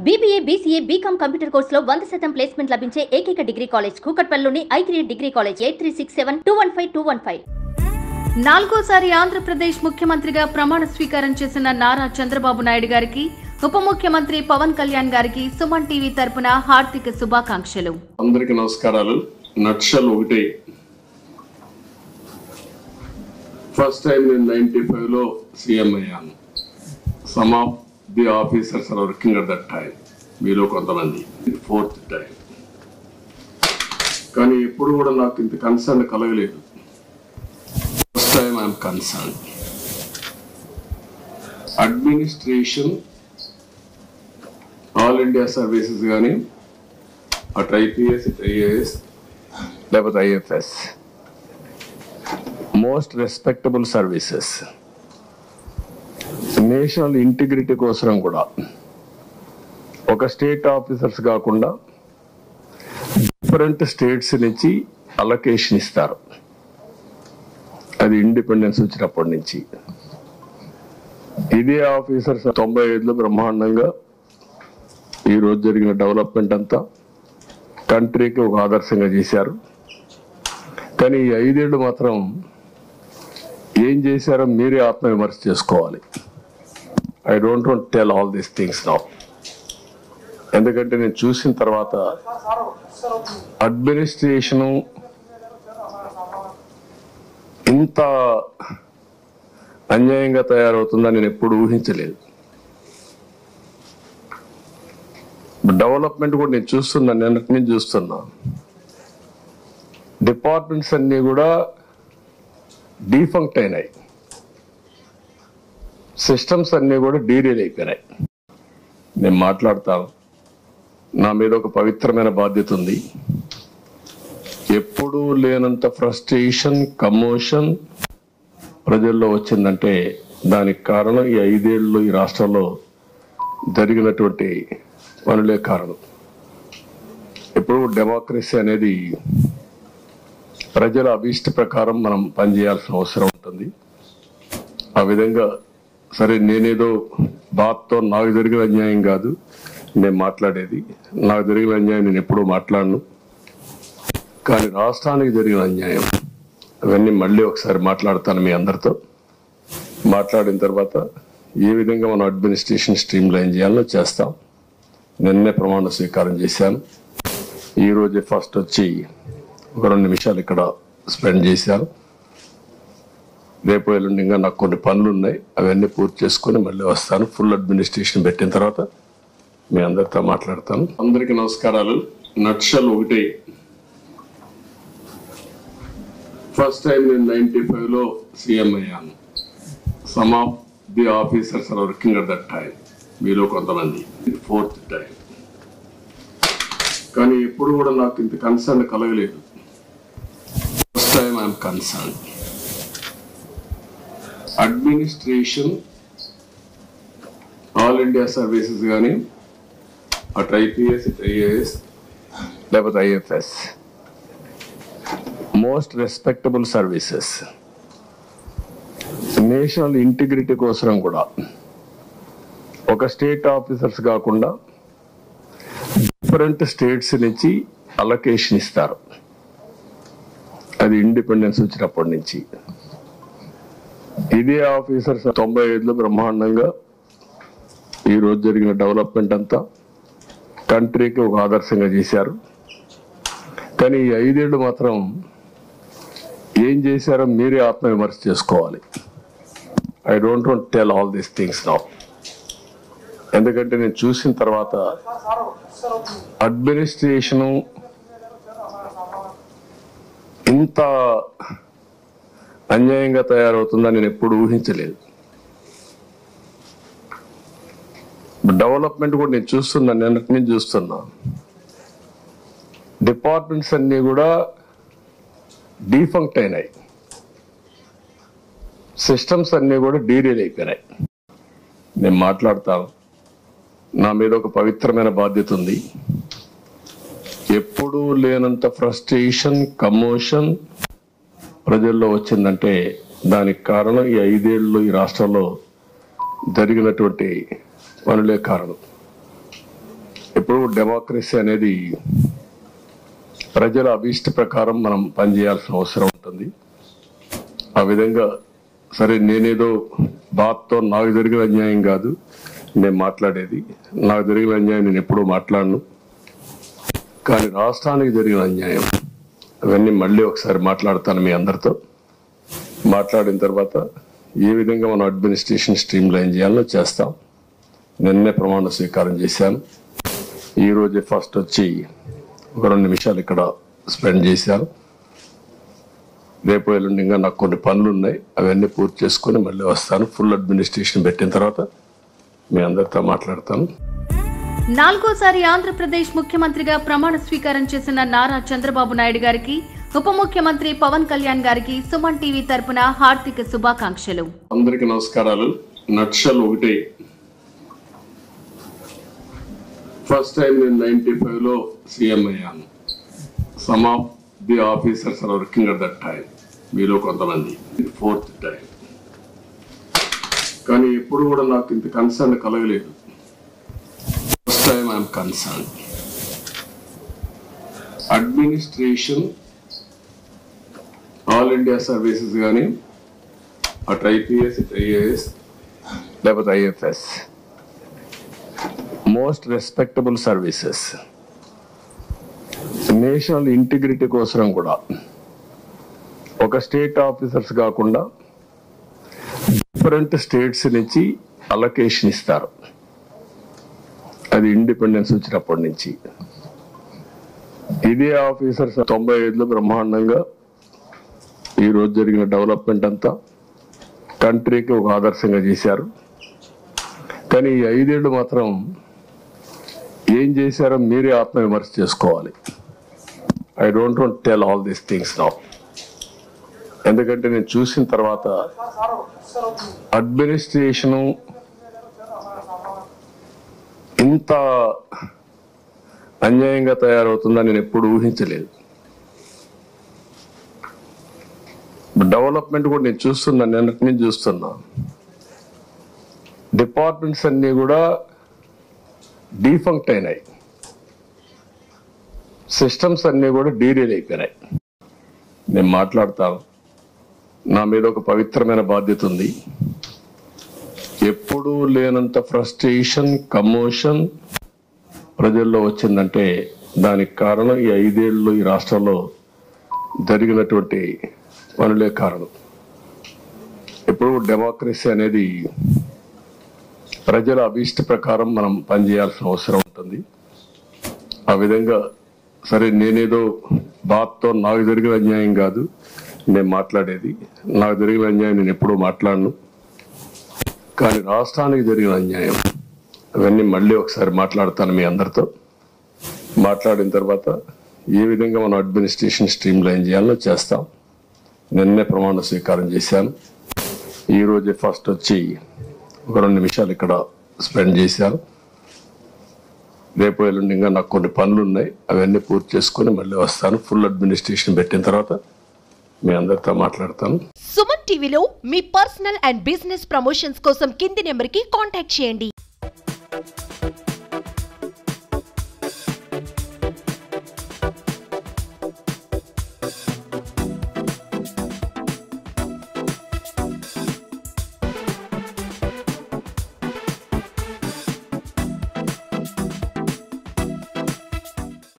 BBA, BCA, BCom computer కోర్సులో 100% placement లభించే ఏకైక డిగ్రీ కాలేజ్ కూకట్పల్లిలోని I3 డిగ్రీ కాలేజ్ 8367215215. నాలుగోసారి ఆంధ్రప్రదేశ్ ముఖ్యమంత్రిగా ప్రమాణ స్వీకారం చేసిన నారా చంద్రబాబు నాయుడు గారికి ఉప ముఖ్యమంత్రి పవన్ కళ్యాణ్ గారికి సుమన్ టీవీ తరపున హార్దిక శుభాకాంక్షలు. అందరికీ నమస్కారాలు. నక్షల్ ఒకటి ఫస్ట్ టైం నేను 95 లో సీఎం అయ్యాను. Some of the officers are working at that time. మీలో కొంతమంది 4th టైం. కానీ ఎప్పుడు కూడా నాకు ఇంత కన్సర్న్ కలగలేదు. First time I'm concern. Administration all India services కానీ అటు IPS ఇటు IAS లేకపోతే IFS most respectable services national integrity కోసం కూడా ఒక స్టేట్ ఆఫీసర్స్ కాకుండా డిఫరెంట్ స్టేట్స్ నుంచి అలొకేషన్ ఇస్తారు. అది ఇండిపెండెన్స్ వచ్చినప్పటి నుంచి ఇదే ఆఫీసర్స్ 95లో బ్రహ్మాండంగా ఈ రోజు జరిగిన డెవలప్మెంట్ అంతా కంట్రీకి ఒక ఆదర్శంగా చేశారు. కానీ ఈ 5 ఏళ్ళు మాత్రం ఏం చేశారో మీరే ఆత్మవిమర్శ చేసుకోవాలి. I don't want tell all these things now. ఎందుకంటే నేను చూసిన తర్వాత అడ్మినిస్ట్రేషను ఇంత అన్యాయంగా తయారవుతుందని నేను ఎప్పుడు ఊహించలేదు. డెవలప్మెంట్ కూడా నేను చూస్తున్నా, నిన్నటి నుంచి చూస్తున్నా. డిపార్ట్మెంట్స్ అన్ని కూడా డీఫంక్ట్ అయినాయి. సిస్టమ్స్ అన్ని కూడా డీరేల్ అయిపోయినాయి. నేను మాట్లాడతాను. నా మీద ఒక పవిత్రమైన బాధ్యత ఉంది. ఎప్పుడూ లేనంత ఫ్రస్ట్రేషన్, కమోషన్ ప్రజల్లో వచ్చిందంటే దానికి కారణం ఈ 5 ఏళ్ళు ఈ రాష్ట్రంలో జరిగినటువంటి పనులే కారణం. ఎప్పుడు డెమోక్రసీ అనేది ప్రజల అభీష్ట ప్రకారం మనం పనిచేయాల్సిన అవసరం ఉంటుంది. ఆ విధంగా సరే, నేనేదో బాధతో నాకు జరిగిన అన్యాయం కాదు నేను మాట్లాడేది. నాకు జరిగిన అన్యాయం నేను ఎప్పుడూ మాట్లాడను. కానీ రాష్ట్రానికి జరిగిన అన్యాయం అవన్నీ మళ్ళీ ఒకసారి మాట్లాడతాను మీ అందరితో. మాట్లాడిన తర్వాత ఏ విధంగా మనం అడ్మినిస్ట్రేషన్ స్ట్రీమ్ లైన్ చేయాలో చేస్తాం. నిన్నే ప్రమాణ స్వీకారం చేశాను. ఈరోజే ఫస్ట్ వచ్చి ఒక 2 నిమిషాలు ఇక్కడ స్పెండ్ చేశాను. రేపు ఎల్లుండి ఇంకా నాకు కొన్ని పనులు ఉన్నాయి, అవన్నీ పూర్తి చేసుకుని మళ్ళీ వస్తాను. ఫుల్ అడ్మినిస్ట్రేషన్ పెట్టిన తర్వాత మీ అందరితో మాట్లాడతాను. అందరికీ నమస్కారాలు. నక్షల్ ఒకటి ఫస్ట్ టైం నేను 95 లో సీఎం అయ్యాను. Some of the officers are working at that time. మీలో కొంతమంది 4th టైం. కానీ ఎప్పుడు కూడా నాకు ఇంత కన్సర్న్ కలగలేదు. First time I'm concern. Administration all India services కానీ అటు IPS ఇటు IAS లేకపోతే IFS most respectable services national integrity కోసం కూడా ఒక స్టేట్ ఆఫీసర్స్ కాకుండా డిఫరెంట్ స్టేట్స్ నుంచి అలొకేషన్ ఇస్తారు. అది ఇండిపెండెన్స్ వచ్చినప్పటి నుంచి ఇదే ఆఫీసర్స్ 95లో బ్రహ్మాండంగా ఈ రోజు జరిగిన డెవలప్మెంట్ అంతా కంట్రీకి ఒక ఆదర్శంగా చేశారు. కానీ ఈ 5 ఏళ్ళు మాత్రం ఏం చేశారో మీరే ఆత్మవిమర్శ చేసుకోవాలి. I don't want tell all these things now. ఎందుకంటే నేను చూసిన తర్వాత అడ్మినిస్ట్రేషను ఇంత అన్యాయంగా తయారవుతుందని నేను ఎప్పుడు ఊహించలేదు. డెవలప్మెంట్ కూడా నేను చూస్తున్నా, నిన్నటి నుంచి చూస్తున్నా. డిపార్ట్మెంట్స్ అన్ని కూడా డీఫంక్ట్ అయినాయి. సిస్టమ్స్ అన్ని కూడా డీరేల్ అయిపోయినాయి. నేను మాట్లాడతాను. నా మీద ఒక పవిత్రమైన బాధ్యత ఉంది. ఎప్పుడూ లేనంత ఫ్రస్ట్రేషన్, కమోషన్ ప్రజల్లో వచ్చిందంటే దానికి కారణం ఈ 5 ఏళ్ళు ఈ రాష్ట్రంలో జరిగినటువంటి పనులే కారణం. ఇప్పుడు డెమోక్రసీ అనేది ప్రజల అభీష్ట ప్రకారం మనం పనిచేయాల్సిన అవసరం ఉంటుంది. ఆ విధంగా సరే నేనేదో బాధతో నాకు జరిగిన అన్యాయం కాదు నేను మాట్లాడేది. నాకు జరిగిన అన్యాయం నేను ఎప్పుడూ మాట్లాడను. కానీ రాష్ట్రానికి జరిగిన అన్యాయం అవన్నీ మళ్ళీ ఒకసారి మాట్లాడతాను మీ అందరితో. మాట్లాడిన తర్వాత ఏ విధంగా మనం అడ్మినిస్ట్రేషన్ స్ట్రీమ్ లైన్ చేయాలో చేస్తాం. నిన్నే ప్రమాణ స్వీకారం చేశాను. ఈరోజే ఫస్ట్ వచ్చి ఒక 2 నిమిషాలు ఇక్కడ స్పెండ్ చేశాను. రేపు ఎల్లుండి ఇంకా నాకు కొన్ని పనులు ఉన్నాయి, అవన్నీ పూర్తి చేసుకుని మళ్ళీ వస్తాను. ఫుల్ అడ్మినిస్ట్రేషన్ పెట్టిన తర్వాత మీ అందరితో మాట్లాడతాను. 4వ ఆంధ్రప్రదేశ్ ముఖ్యమంత్రిగా ప్రమాణ స్వీకారం చేసిన నారా చంద్రబాబు నాయుడు గారికి ఉప ముఖ్యమంత్రి పవన్ కళ్యాణ్ గారికి సుమన్ టీవీ తరపున హార్దిక శుభాకాంక్షలు. అందరికీ నమస్కారాలు. నక్షల్ ఒకటే, ఫస్ట్ టైం నేను 95లో సీఎం అయ్యాను. Some of the officers are working at that time, మీలో కొంతమంది. 4th టైం, కానీ ఎప్పుడు కూడా నాకు ఇంత కన్సర్న్ కలగలేదు. First time I'm concern. Administration, all India services కానీ అటు ఐపీఎస్, ఇటు ఐఏఎస్, లేకపోతే IFS, most respectable services. National integrity కోసం కూడా ఒక స్టేట్ ఆఫీసర్స్ కాకుండా డిఫరెంట్ స్టేట్స్ నుంచి అలొకేషన్ ఇస్తారు. అది ఇండిపెండెన్స్ వచ్చినప్పటి నుంచి. ఇదే ఆఫీసర్స్ 95లో బ్రహ్మాండంగా ఈరోజు జరిగిన డెవలప్మెంట్ అంతా కంట్రీకి ఒక ఆదర్శంగా చేశారు. కానీ ఈ 5 ఏళ్ళు మాత్రం ఏం చేశారో మీరే ఆత్మవిమర్శ చేసుకోవాలి. I don't want tell all these things now. ఎందుకంటే నేను చూసిన తర్వాత అడ్మినిస్ట్రేషను ఇంత అన్యాయంగా తయారవుతుందని నేను ఎప్పుడు ఊహించలేదు. డెవలప్మెంట్ కూడా నేను చూస్తున్నా, నిన్నటి నుంచి చూస్తున్నా. డిపార్ట్మెంట్స్ అన్ని కూడా డీఫంక్ట్ అయినాయి, సిస్టమ్స్ అన్ని కూడా డీరేల్ అయిపోయినాయి. నేను మాట్లాడతాను, నా మీద ఒక పవిత్రమైన బాధ్యత ఉంది. ఎప్పుడూ లేనంత ఫ్రస్ట్రేషన్, కమోషన్ ప్రజల్లో వచ్చిందంటే దానికి కారణం ఈ 5 ఏళ్ళు ఈ రాష్ట్రంలో జరిగినటువంటి పనులే కారణం. ఇప్పుడు డెమోక్రసీ అనేది ప్రజల అభీష్ట ప్రకారం మనం పనిచేయాల్సిన అవసరం ఉంటుంది. ఆ విధంగా సరే నేనేదో బాధతో నాకు జరిగిన అన్యాయం కాదు నేను మాట్లాడేది. నాకు జరిగిన అన్యాయం నేను ఎప్పుడూ మాట్లాడను. కానీ రాష్ట్రానికి జరిగిన అన్యాయం అవన్నీ మళ్ళీ ఒకసారి మాట్లాడతాను మీ అందరితో. మాట్లాడిన తర్వాత ఏ విధంగా మనం అడ్మినిస్ట్రేషన్ స్ట్రీమ్ లైన్ చేయాలో చేస్తాం. నిన్నే ప్రమాణ స్వీకారం చేశాను. ఈరోజే ఫస్ట్ వచ్చి ఒక 2 నిమిషాలు ఇక్కడ స్పెండ్ చేశాను. రేపు ఎల్లుండి ఇంకా నాకు కొన్ని పనులు ఉన్నాయి, అవన్నీ పూర్తి చేసుకుని మళ్ళీ వస్తాను. ఫుల్ అడ్మినిస్ట్రేషన్ పెట్టిన తర్వాత మీ అందరితో మాట్లాడతాను. సుమన్ టీవీలో మీ పర్సనల్ అండ్ బిజినెస్ ప్రమోషన్స్ కోసం కింది నెంబర్కి కాంటాక్ట్ చేయండి.